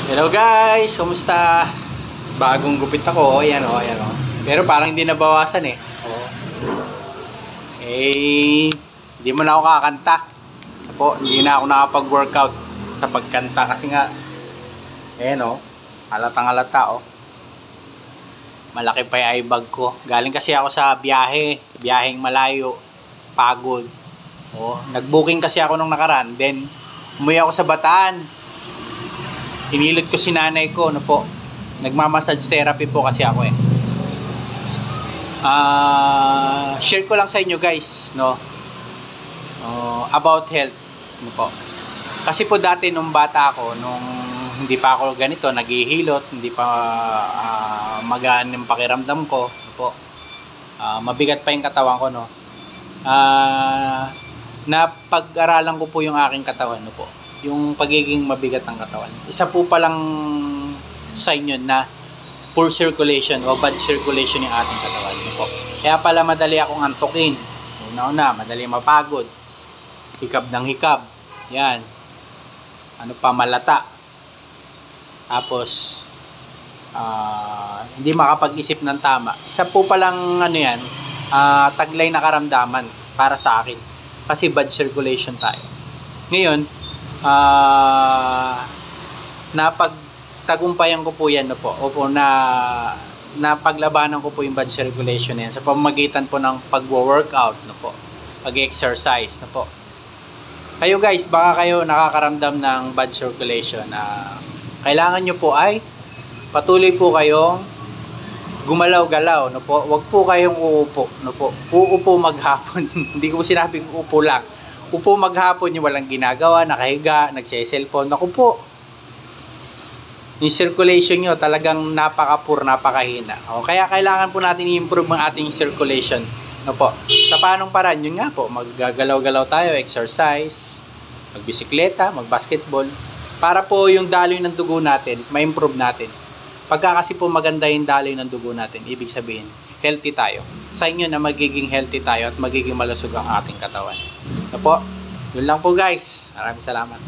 Hello guys, kumusta? Bagong gupit ako, ayan o, ayan o. Pero parang hindi nabawasan eh. Oh. Hindi mo na ako kakanta. Hindi na ako nakapag-workout sa pagkanta kasi nga, ayan o, halatang halata o. Malaki pa yung eye bag ko. Galing kasi ako sa biyaheng malayo, pagod. Nag-booking kasi ako nung nakaraan, then umuwi ako sa Bataan. Hinilot ko si nanay ko, nagmamassage therapy po kasi ako eh. Share ko lang sa inyo guys, about health, Kasi po dati nung bata ako, nung hindi pa ako ganito, naghihilot, hindi pa magaan yung pakiramdam ko, mabigat pa yung katawan ko, napag-aralan ko po yung aking katawan, yung pagiging mabigat ng katawan. Isa po palang sign yun na poor circulation o bad circulation yung ating katawan. Kaya pala madali akong antukin. Una-una, madali mapagod. Hikab ng hikab. Yan. Malata. Tapos, hindi makapag-isip ng tama. Isa po palang taglay na karamdaman para sa akin. Kasi bad circulation tayo. Ngayon, napagtagumpayan ko po yan napaglabanan ko po yung bad circulation yan sa pamamagitan po ng pag-workout, pag-exercise, Kayo guys, baka kayo nakakaramdam ng bad circulation, kailangan nyo po ay patuloy po kayong gumalaw-galaw, Wag po kayong uupo, Uupo maghapon. Hindi ko sinabing uupo lang. Upo maghapon yung walang ginagawa, nakahiga, nagse-cellphone. Naku po. Yung circulation nyo talagang napaka-poor, napakahina. Kaya kailangan po natin i-improve ang ating circulation. Sa paanong paraan? Yun nga po, maggagalaw-galaw tayo, exercise, magbisikleta, magbasketball. Para po yung daloy ng dugo natin, ma-improve natin. Pagka kasi po maganda yung daloy ng dugo natin, ibig sabihin, healthy tayo. Sa inyo na magiging healthy tayo at magiging malusog ang ating katawan. Yun lang po guys. Maraming salamat.